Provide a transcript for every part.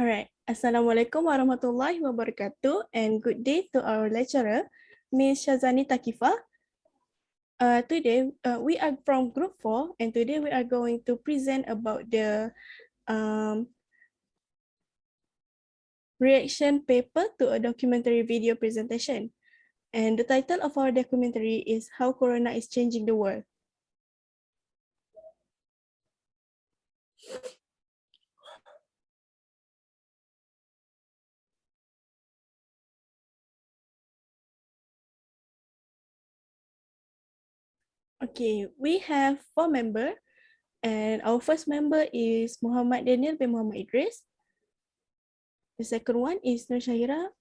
All right. Assalamualaikum warahmatullahi wabarakatuh and good day to our lecturer, Ms. Shazani Takifa. Today, we are from Group 4 and today we are going to present about the reaction paper to a documentary video presentation. And the title of our documentary is How Corona is Changing the World. Okay, we have 4 members and our first member is Muhammad Daniel bin Muhammad Idris. The second one is Nur Syahira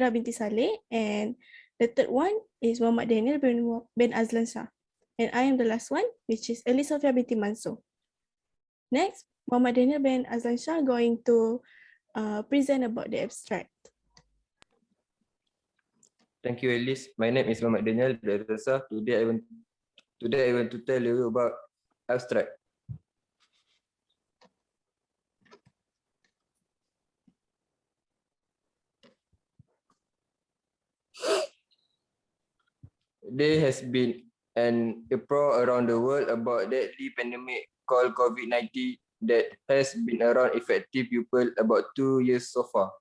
binti Saleh, and the third one is Muhammad Daniel bin Azlan Shah. And I am the last one, which is Eli Sofia binti Mansur. Next, Muhammad Daniel bin Azlan Shah going to present about the abstract. Thank you, Elise. My name is Muhammad Daniel bin Azlan Shah. Today I want to tell you about abstract. There has been an uproar around the world about deadly pandemic called COVID-19 that has been around affecting people about 2 years so far.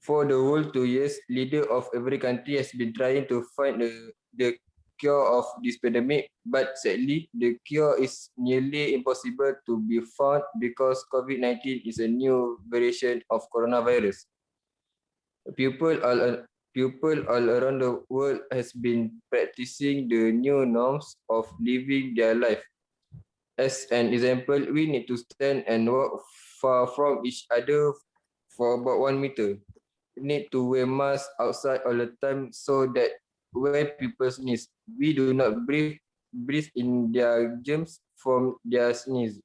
For the whole 2 years, leaders of every country has been trying to find the cure of this pandemic, but sadly, the cure is nearly impossible to be found because COVID-19 is a new variation of coronavirus. People all around the world has been practicing the new norms of living their life. As an example, we need to stand and walk far from each other for about 1 meter. We need to wear masks outside all the time so that when people sneeze, we do not breathe in their germs from their sneeze.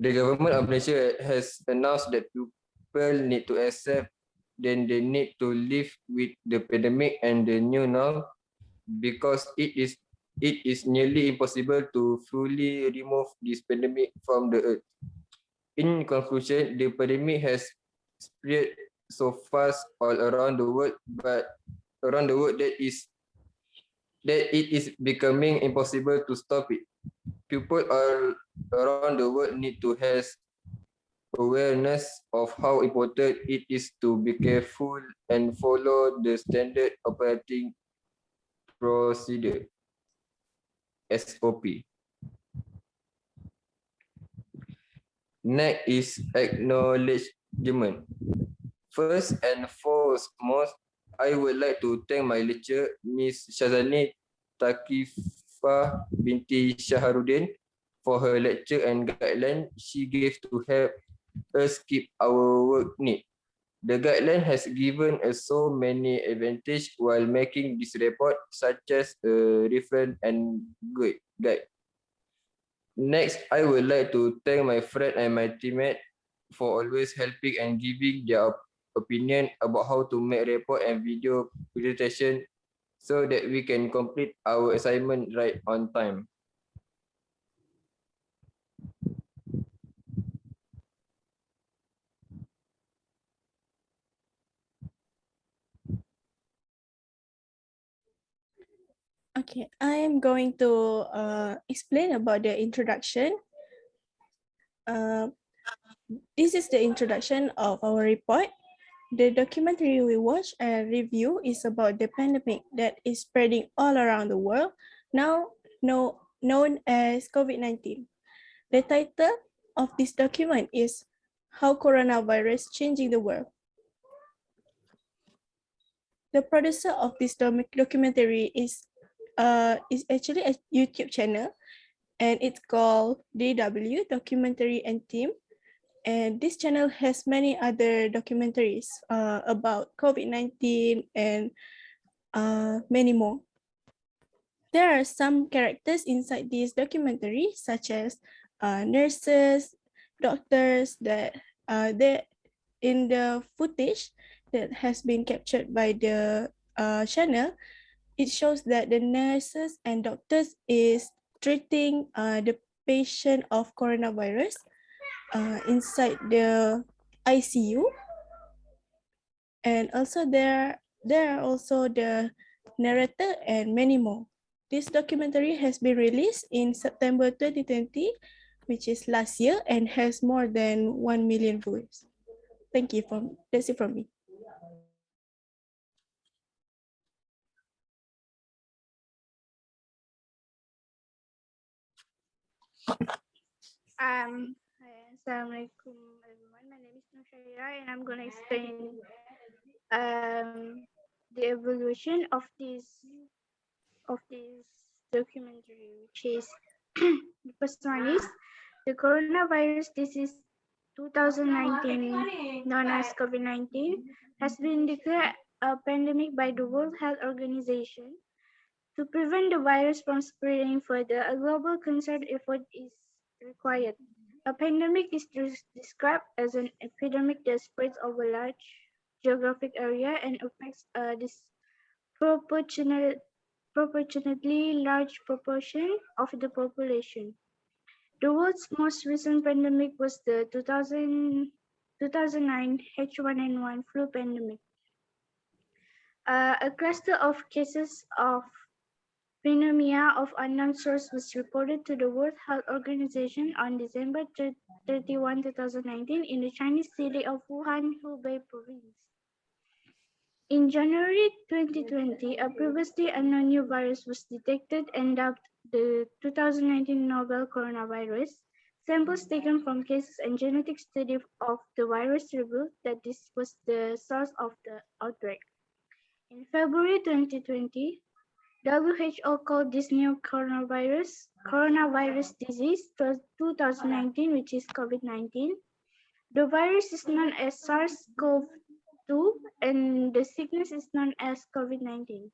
The government of Malaysia has announced that people need to accept, then they need to live with the pandemic and the new norm because it is nearly impossible to fully remove this pandemic from the earth. In conclusion, the pandemic has spread so fast all around the world, that it is becoming impossible to stop it. People all around the world need to have awareness of how important it is to be careful and follow the standard operating procedure, SOP. Next is acknowledgement. First and foremost, I would like to thank my lecturer, Ms. Shazani Takifa binti Shaharuddin, for her lecture and guideline she gave to help us keep our work neat. The guideline has given us so many advantages while making this report, such as a reference and guide. Next, I would like to thank my friend and my teammate for always helping and giving their opinion about how to make report and video presentation so that we can complete our assignment right on time. Okay, I am going to explain about the introduction. This is the introduction of our report. The documentary we watch and review is about the pandemic that is spreading all around the world, now known as COVID-19. The title of this document is How Coronavirus Changing the World. The producer of this documentary is actually a YouTube channel, and it's called DW Documentary and Team. And this channel has many other documentaries about COVID-19 and many more. There are some characters inside this documentary, such as nurses, doctors that they in the footage that has been captured by the channel. It shows that the nurses and doctors is treating the patient of coronavirus inside the ICU. And also there are also the narrator and many more. This documentary has been released in September 2020, which is last year, and has more than 1 million views. Thank you. That's it from me. Assalamualaikum everyone. My name is Nushaira and I'm gonna explain the evolution of this documentary, which is the first one is the coronavirus disease 2019, known as COVID-19, has been declared a pandemic by the World Health Organization. To prevent the virus from spreading further, a global concerted effort is required. A pandemic is described as an epidemic that spreads over large geographic area and affects a disproportionately large proportion of the population. The world's most recent pandemic was the 2009 H1N1 flu pandemic. A cluster of cases of pneumonia of unknown source was reported to the World Health Organization on December 31, 2019 in the Chinese city of Wuhan, Hubei province. In January 2020, a previously unknown new virus was detected and dubbed the 2019 novel coronavirus. Samples taken from cases and genetic study of the virus revealed that this was the source of the outbreak. In February 2020, WHO called this new coronavirus disease 2019, which is COVID-19. The virus is known as SARS-CoV-2 and the sickness is known as COVID-19.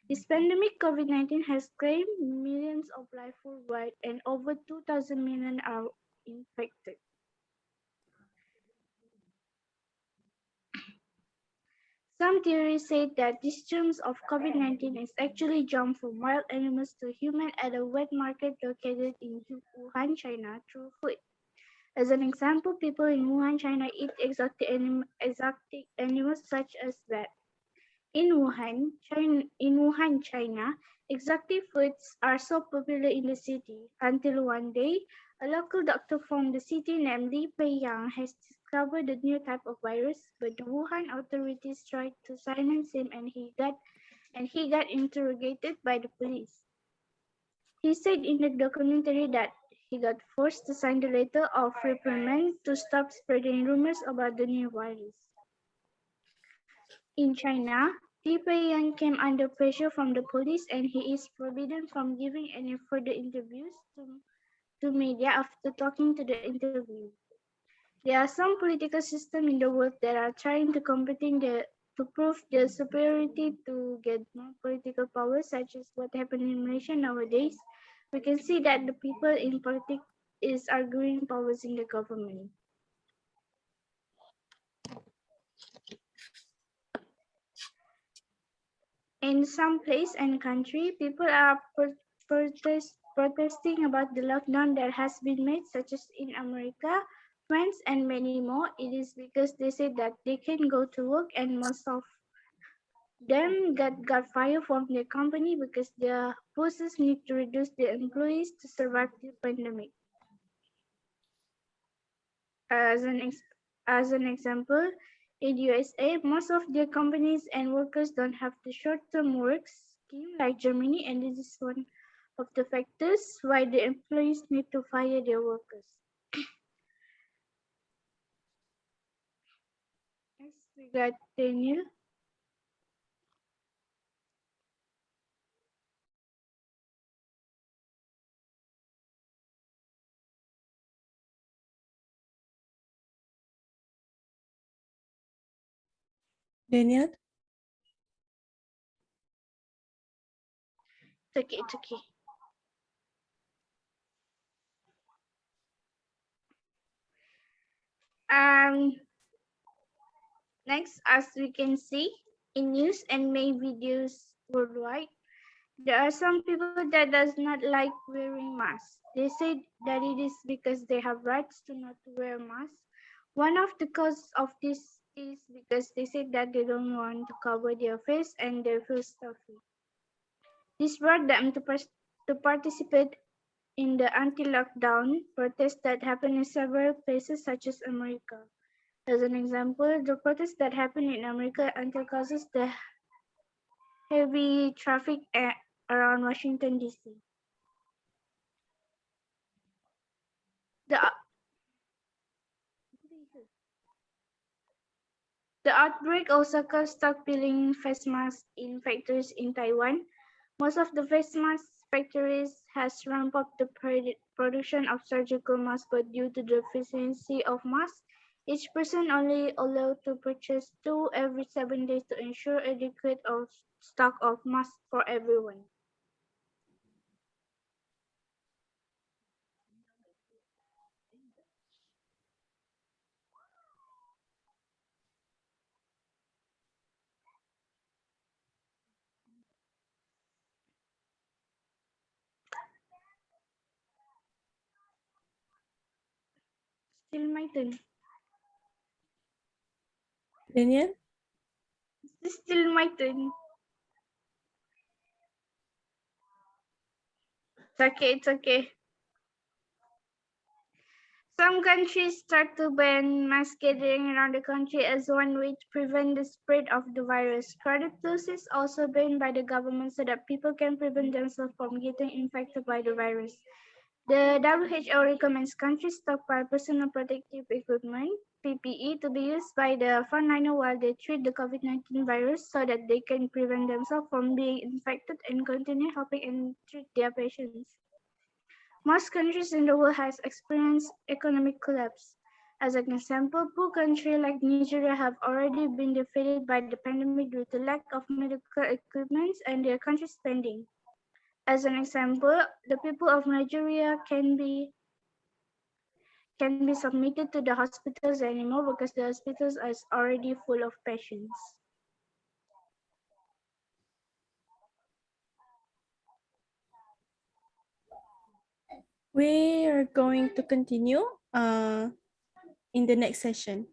This pandemic COVID-19 has claimed millions of lives worldwide and over 2,000 million are infected. Some theories say that this germs of COVID-19 is actually jumped from wild animals to human at a wet market located in Wuhan, China through food. As an example, people in Wuhan, China eat exotic animals such as bat. In Wuhan, China, exotic foods are so popular in the city until one day, a local doctor from the city named Li Peiyang has discovered a new type of virus, but the Wuhan authorities tried to silence him and he got interrogated by the police. He said in the documentary that he got forced to sign the letter of reprimand to stop spreading rumors about the new virus. In China, Li Peiyang came under pressure from the police and he is forbidden from giving any further interviews to media after talking to the interview. There are some political systems in the world that are trying to to prove their superiority to get more political power, such as what happened in Malaysia nowadays. We can see that the people in politics is arguing powers in the government. In some place and country, people are protesting about the lockdown that has been made, such as in America, France, and many more. It is because they say that they can go to work, and most of them got fired from their company because their bosses need to reduce their employees to survive the pandemic. As an example, in USA, most of their companies and workers don't have the short-term work scheme like Germany, and this is one of the factors why the employees need to fire their workers. Next, we got Daniel. Daniel? It's okay. Next, as we can see in news and main videos worldwide, There are some people that does not like wearing masks. They say that it is because they have rights to not to wear masks. One of the causes of this is because they say that they don't want to cover their face and they feel stuffy. This brought them to participate in the anti-lockdown protests that happened in several places such as America. As an example, the protests that happened in America until causes the heavy traffic around Washington DC. The, the outbreak also caused stockpiling face masks in factories in Taiwan. Most of the face mask factories has ramped up the production of surgical masks, but due to the deficiency of masks, each person only allowed to purchase 2 every 7 days to ensure adequate of stock of masks for everyone. Still my turn. Daniel? It's still my turn. It's okay. Some countries start to ban mass gathering around the country as one way to prevent the spread of the virus. Crowded places is also banned by the government so that people can prevent themselves from getting infected by the virus. The WHO recommends countries stockpile personal protective equipment (PPE) to be used by the frontliner while they treat the COVID-19 virus so that they can prevent themselves from being infected and continue helping and treat their patients. Most countries in the world has experienced economic collapse. As an example, poor countries like Nigeria have already been defeated by the pandemic due to lack of medical equipment and their country spending. As an example, the people of Nigeria can be submitted to the hospitals anymore because the hospitals are already full of patients. We are going to continue in the next session.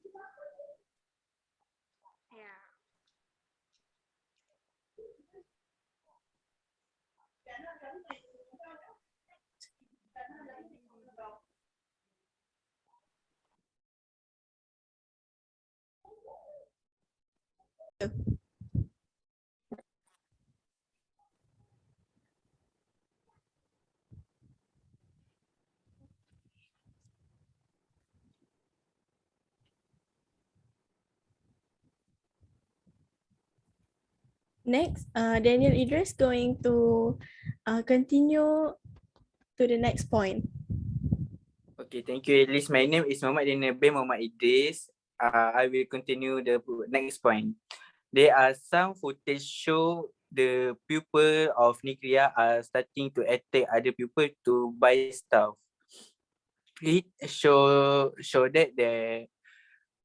Next, Daniel Idris going to continue to the next point. Okay, thank you, Elise. My name is Muhammad Daniel bin Muhammad Idris. I will continue the next point. There are some footage show the people of Nigeria are starting to attack other people to buy stuff. It show that there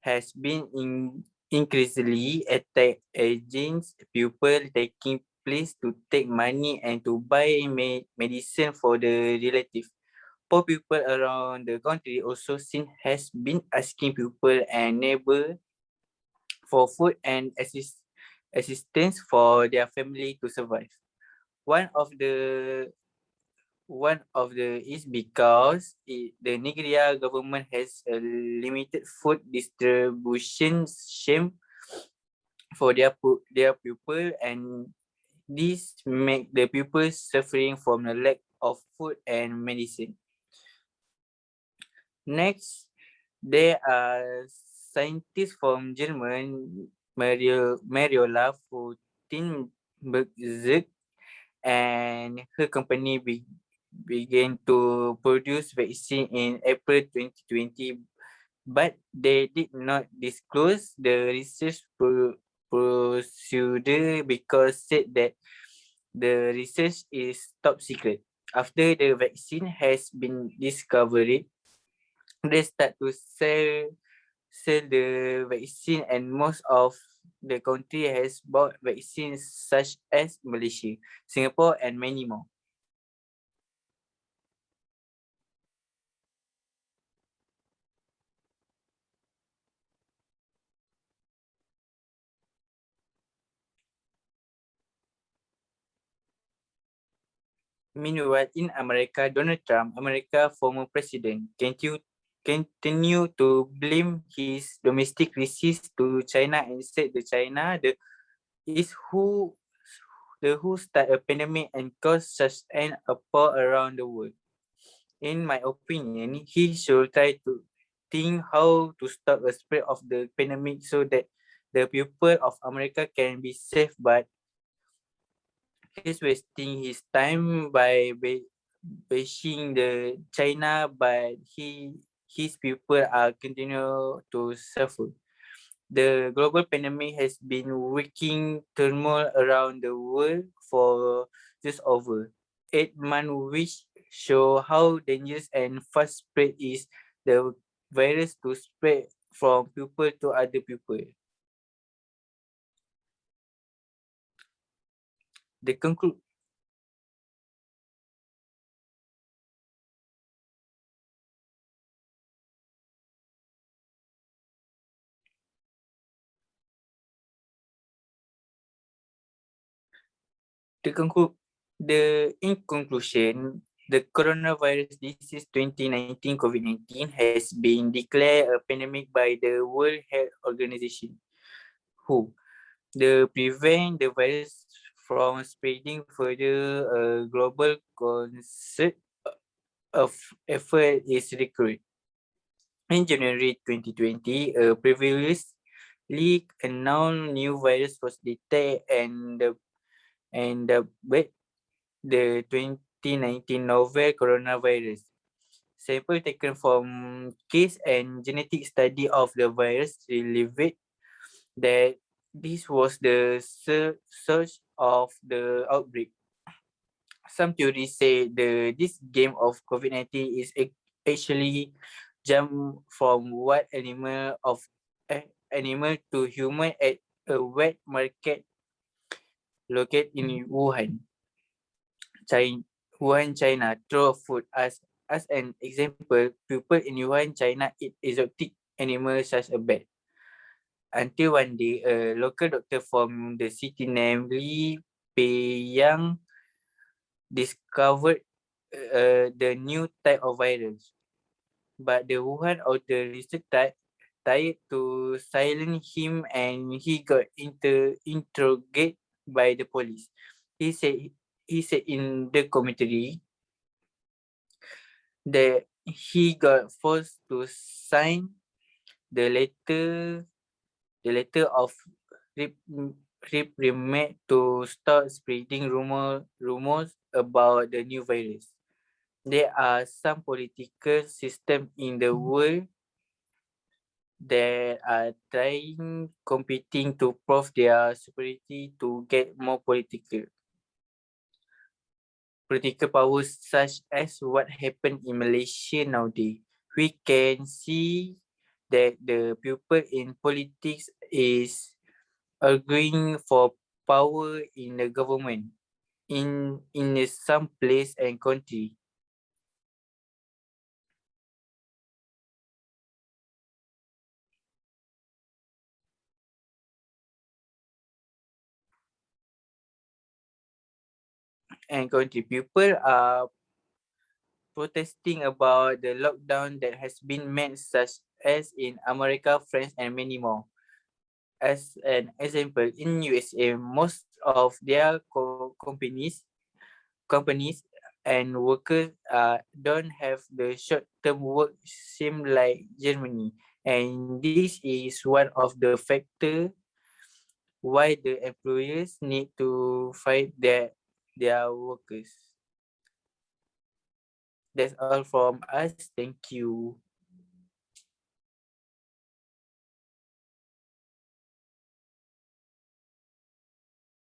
has been increasingly attack against people taking place to take money and to buy medicine for the relative. Poor people around the country also has been asking people and neighbor for food and assistance for their family to survive. One of the is because the Nigeria government has a limited food distribution scheme for their people, and this make the people suffering from the lack of food and medicine. Next, there are scientists from German, Mariola Fortenberg, and her company began to produce vaccine in April 2020, but they did not disclose the research procedure because said that the research is top secret. After the vaccine has been discovered, they start to sell the vaccine, and most of the country has bought vaccines such as Malaysia, Singapore, and many more. Meanwhile, in America, Donald Trump, America's former president, continue to blame his domestic crisis to China and said that China is who start a pandemic and caused such an uproar around the world. In my opinion, he should try to think how to stop the spread of the pandemic so that the people of America can be safe, but he's wasting his time by bashing the China, but his people are continue to suffer. The global pandemic has been wreaking turmoil around the world for just over 8 months, which show how dangerous and fast spread is the virus to spread from people to other people. The conclude. In conclusion, the coronavirus disease 2019 COVID-19 has been declared a pandemic by the World Health Organization, WHO. To prevent the virus from spreading further, a global concert of effort is required. In January 2020, a previously unknown new virus was detected and the 2019 novel coronavirus. Sample taken from case and genetic study of the virus revealed that this was the source of the outbreak. Some theories say this game of COVID-19 is actually jump from what animal to human at a wet market located in Wuhan, China. Throw food as an example, people in Wuhan, China eat exotic animals such as a bat. Until one day, a local doctor from the city named Li Peiyang discovered the new type of virus. But the Wuhan authorities tried to silence him and he got interrogated by the police. He said in the commentary that he got forced to sign the letter of reprimand to start spreading rumors about the new virus. There are some political systems in the world that are competing to prove their superiority to get more political powers, such as what happened in Malaysia nowadays. We can see that the people in politics is arguing for power in the government in some place and country. And country people are protesting about the lockdown that has been made, such as in America, France, and many more. As an example, in USA, most of their companies and workers don't have the short-term work same like Germany, and this is one of the factors why the employers need to fight their workers. That's all from us. Thank you.